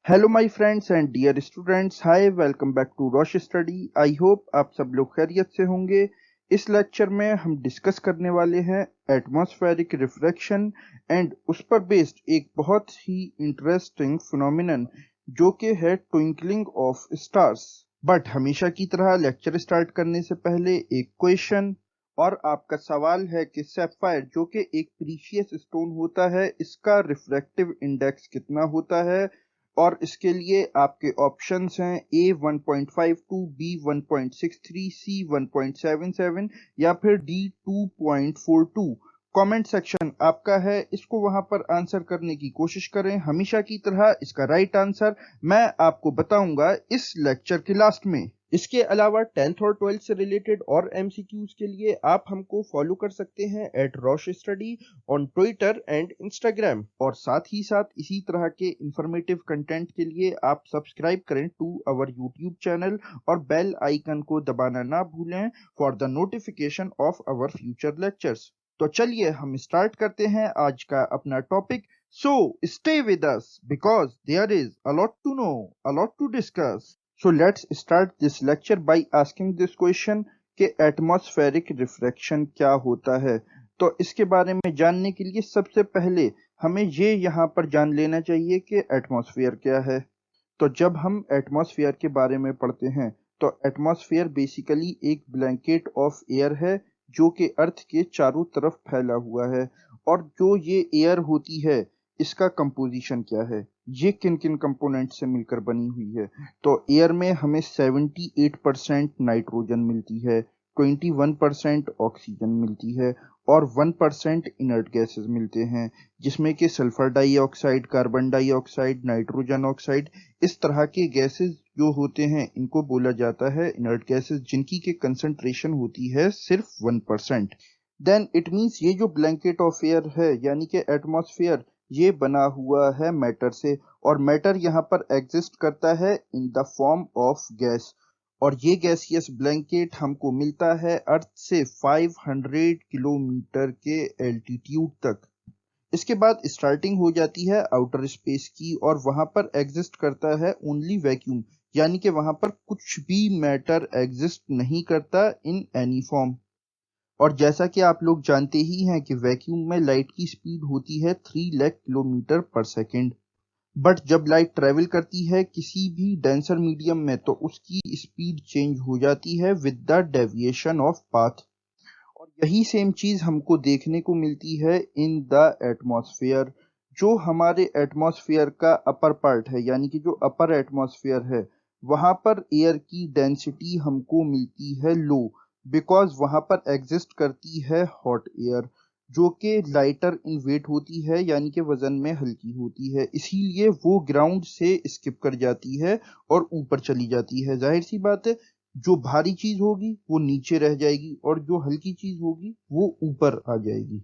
Hello my friends and dear students, hi, welcome back to Rosh Study. I hope आप सब लोग खैरियत से होंगे। इस लेक्चर में हम डिस्कस करने वाले हैं एटमॉस्फेरिक रिफ्रैक्शन एंड उस पर बेस्ड एक बहुत ही इंटरेस्टिंग फिनोमिनन जो कि है ट्विंकलिंग ऑफ स्टार्स। बट हमेशा की तरह लेक्चर स्टार्ट करने से पहले एक क्वेश्चन, और आपका सवाल है कि सैफायर जो कि एक प्रीशियस स्टोन होता है, इसका रिफ्रैक्टिव इंडेक्स कितना होता है। और इसके लिए आपके ऑप्शंस हैं ए 1.52, बी 1.63, सी 1.77 या फिर डी 2.42। कमेंट सेक्शन आपका है, इसको वहां पर आंसर करने की कोशिश करें। हमेशा की तरह इसका राइट आंसर मैं आपको बताऊंगा इस लेक्चर के लास्ट में। इसके अलावा 10th और 12th से रिलेटेड और एमसीक्यूज के लिए आप हमको फॉलो कर सकते हैं at Rosh Study on Twitter and Instagram. और साथ ही साथ इसी तरह के इंफॉर्मेटिव कंटेंट के लिए आप सब्सक्राइब करें टू अवर यूट्यूब चैनल और बेल आइकन को दबाना ना भूलें for the notification of our future lectures. तो चलिए हम स्टार्ट करते हैं आज का अपना topic. So stay with us because there is a lot to know, a lot to discuss. So let's start this lecture by asking this question कि atmospheric refraction क्या होता है। तो इसके बारे में जानने के लिए सबसे पहले हमें ये यहाँ पर जान लेना चाहिए कि एटमॉस्फेयर क्या है। तो जब हम एटमॉस्फेयर के बारे में पढ़ते हैं तो एटमॉस्फेयर बेसिकली एक ब्लैंकेट ऑफ एयर है जो कि अर्थ के चारों तरफ फैला हुआ है। और जो ये एयर होती है, इसका कंपोजिशन क्या है, ये किन किन कंपोनेंट से मिलकर बनी हुई है। तो एयर में हमें 78% नाइट्रोजन मिलती है, 21% ऑक्सीजन मिलती है और 1% इनर्ट गैसेस मिलते हैं, जिसमें कि sulphur dioxide, carbon dioxide, nitrogen oxide, इस तरह के गैसेस जो होते हैं इनको बोला जाता है इनर्ट गैसेस, जिनकी के कंसंट्रेशन होती है सिर्फ 1%। देन इट मीन्स ये जो ब्लैंकेट ऑफ एयर है यानी कि एटमॉस्फेयर, ये बना हुआ है मैटर से। और मैटर यहाँ पर एग्जिस्ट करता है in the form of gas. और ये गैसियस ब्लैंकेट हमको मिलता है अर्थ से 500 किलोमीटर के एल्टीट्यूड तक। इसके बाद स्टार्टिंग हो जाती है आउटर स्पेस की, और वहां पर एग्जिस्ट करता है ओनली वैक्यूम, यानी कि वहां पर कुछ भी मैटर एग्जिस्ट नहीं करता इन एनी फॉर्म। और जैसा कि आप लोग जानते ही हैं कि वैक्यूम में लाइट की स्पीड होती है 3 लाख किलोमीटर पर सेकेंड। बट जब लाइट ट्रेवल करती है किसी भी डेंसर मीडियम में तो उसकी स्पीड चेंज हो जाती है with the deviation of path. और यही सेम चीज हमको देखने को मिलती है इन द एटमॉस्फेयर। जो हमारे एटमॉस्फेयर का अपर पार्ट है यानी कि जो अपर एटमॉस्फेयर है, वहां पर एयर की डेंसिटी हमको मिलती है लो, बिकॉज वहां पर एग्जिस्ट करती है हॉट एयर जो कि लाइटर इन वेट होती है, यानी कि वजन में हल्की होती है। इसीलिए वो ग्राउंड से स्किप कर जाती है और ऊपर चली जाती है। जाहिर सी बात है, जो भारी चीज होगी वो नीचे रह जाएगी और जो हल्की चीज होगी वो ऊपर आ जाएगी,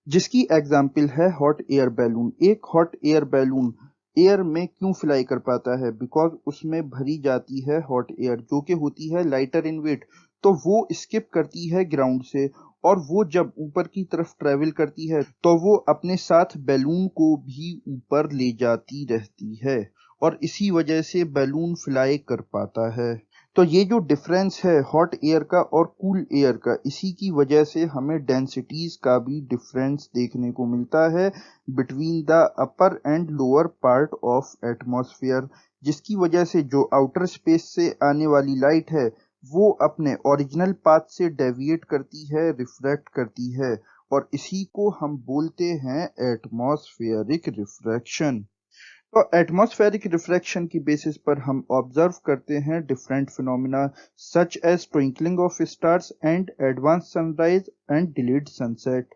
जिसकी एग्जाम्पल है हॉट एयर बैलून। एक हॉट एयर बैलून एयर में क्यों फ्लाई कर पाता है, बिकॉज उसमें भरी जाती है हॉट एयर जो कि होती है लाइटर इन वेट, तो वो स्किप करती है ग्राउंड से। और वो जब ऊपर की तरफ ट्रेवल करती है तो वो अपने साथ बैलून को भी ऊपर ले जाती रहती है, और इसी वजह से बैलून फ्लाई कर पाता है। तो ये जो डिफरेंस है हॉट एयर का और कूल एयर का, इसी की वजह से हमें डेंसिटीज का भी डिफरेंस देखने को मिलता है between the upper and lower part of atmosphere, जिसकी वजह से जो आउटर स्पेस से आने वाली लाइट है वो अपने ओरिजिनल पाथ से डेविएट करती है, रिफ्रैक्ट करती है, और इसी को हम बोलते हैं एटमॉस्फेरिक रिफ्रैक्शन। तो एटमॉस्फेरिक रिफ्रैक्शन की बेसिस पर हम ऑब्जर्व करते हैं different phenomena such as twinkling of stars and advance sunrise and delayed sunset.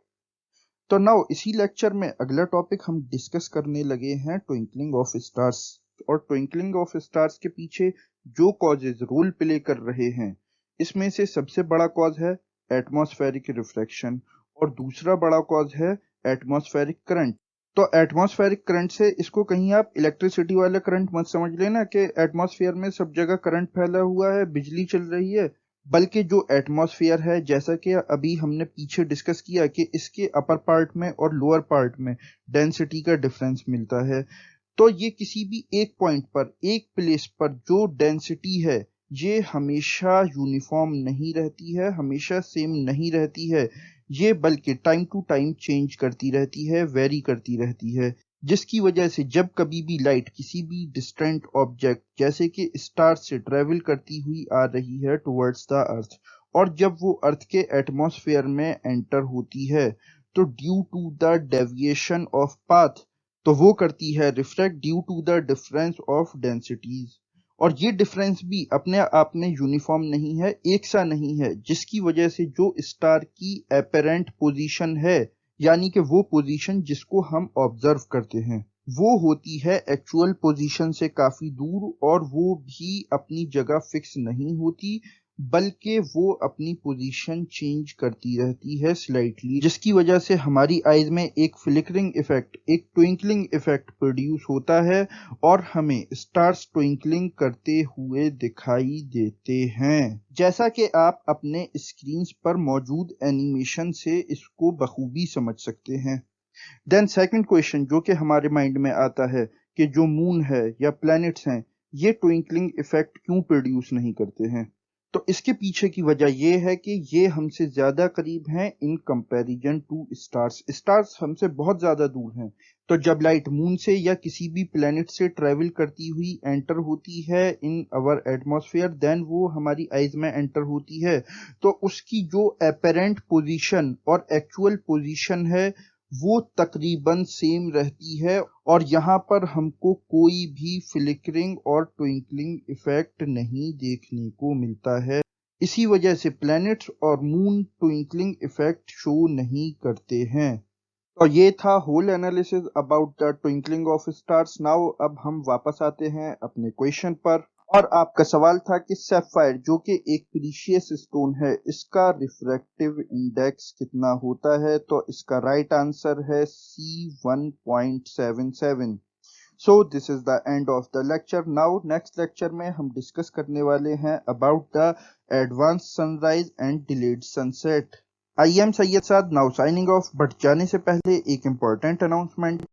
तो नाउ इसी लेक्चर में अगला टॉपिक हम डिस्कस करने लगे हैं ट्विंकलिंग ऑफ स्टार्स। और ट्विंकलिंग ऑफ स्टार्स के पीछे जो कॉजेज रोल प्ले कर रहे हैं, इसमें से सबसे बड़ा कॉज है एटमॉस्फेरिक रिफ्रैक्शन और दूसरा बड़ा कॉज है एटमॉस्फेरिक करंट। तो एटमॉस्फेरिक करंट से इसको कहीं आप इलेक्ट्रिसिटी वाला करंट मत समझ लेना कि एटमॉस्फेयर में सब जगह करंट फैला हुआ है, बिजली चल रही है। बल्कि जो एटमॉस्फेयर है, जैसा कि अभी हमने पीछे डिस्कस किया कि इसके अपर पार्ट में और लोअर पार्ट में डेंसिटी का डिफरेंस मिलता है। तो ये किसी भी एक पॉइंट पर, एक प्लेस पर जो डेंसिटी है ये हमेशा यूनिफॉर्म नहीं रहती है, हमेशा सेम नहीं रहती है। ये बल्कि टाइम टू टाइम चेंज करती रहती है, वेरी करती रहती है, जिसकी वजह से जब कभी भी लाइट किसी भी डिस्टेंट ऑब्जेक्ट जैसे कि स्टार से ट्रेवल करती हुई आ रही है टुवर्ड्स द अर्थ, और जब वो अर्थ के एटमॉस्फेयर में एंटर होती है, तो due to the deviation of path, तो वो करती है refract due to the difference of densities. और ये डिफरेंस भी अपने आप में यूनिफॉर्म नहीं है, एक सा नहीं है, जिसकी वजह से जो स्टार की एपेरेंट पोजीशन है, यानी कि वो पोजीशन जिसको हम ऑब्जर्व करते हैं, वो होती है एक्चुअल पोजीशन से काफी दूर, और वो भी अपनी जगह फिक्स नहीं होती, बल्कि वो अपनी पोजीशन चेंज करती रहती है स्लाइटली, जिसकी वजह से हमारी आईज में एक फ्लिकरिंग इफेक्ट, एक ट्विंकलिंग इफेक्ट प्रोड्यूस होता है, और हमें स्टार्स ट्विंकलिंग करते हुए दिखाई देते हैं, जैसा कि आप अपने स्क्रीन पर मौजूद एनिमेशन से इसको बखूबी समझ सकते हैं। देन सेकंड क्वेश्चन जो कि हमारे माइंड में आता है कि जो मून है या प्लैनेट्स हैं, ये ट्विंकलिंग इफेक्ट क्यों प्रोड्यूस नहीं करते हैं? तो इसके पीछे की वजह ये है कि ये हमसे ज्यादा करीब हैं in comparison to stars. Stars हमसे बहुत ज्यादा दूर हैं, तो जब लाइट मून से या किसी भी प्लेनेट से ट्रेवल करती हुई एंटर होती है इन अवर एटमॉस्फेयर, देन वो हमारी आइज में एंटर होती है, तो उसकी जो एपेरेंट पोजीशन और एक्चुअल पोजीशन है वो तकरीबन सेम रहती है, और यहाँ पर हमको कोई भी फ्लिकरिंग और ट्विंकलिंग इफेक्ट नहीं देखने को मिलता है। इसी वजह से प्लैनेट्स और मून ट्विंकलिंग इफेक्ट शो नहीं करते हैं। तो ये था whole analysis about the twinkling of stars. Now अब हम वापस आते हैं अपने क्वेश्चन पर, और आपका सवाल था कि सैफायर जो कि एक प्रीशियस स्टोन है, इसका रिफ्रैक्टिव इंडेक्स कितना होता है? तो इसका राइट आंसर है C1.77। So this is the end of the lecture. Now next lecture में हम डिस्कस करने वाले हैं about the advance sunrise and delayed sunset. I am Syed Saad now signing off, but जाने से पहले एक इम्पोर्टेंट अनाउंसमेंट।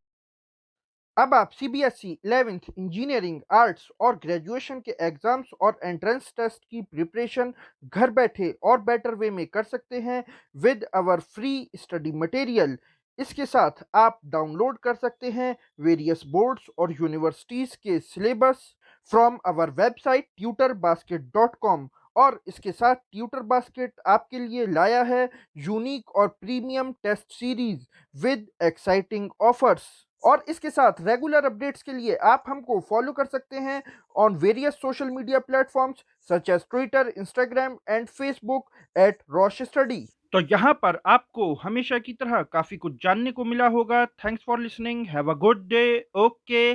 अब आप सीबीएसई 11th इंजीनियरिंग, आर्ट्स और ग्रेजुएशन के एग्जाम्स और एंट्रेंस टेस्ट की प्रिपरेशन घर बैठे और बेटर वे में कर सकते हैं with our free study material. इसके साथ आप डाउनलोड कर सकते हैं वेरियस बोर्ड्स और यूनिवर्सिटीज़ के syllabus from our website tutorbasket.com। और इसके साथ ट्यूटर बास्केट आपके लिए लाया है यूनिक और premium test series with exciting offers. और इसके साथ रेगुलर अपडेट्स के लिए आप हमको फॉलो कर सकते हैं on various social media platforms such as Twitter, Instagram and Facebook at Rosh Study. तो यहाँ पर आपको हमेशा की तरह काफ़ी कुछ जानने को मिला होगा। Thanks for listening, have a good day, okay,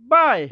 bye.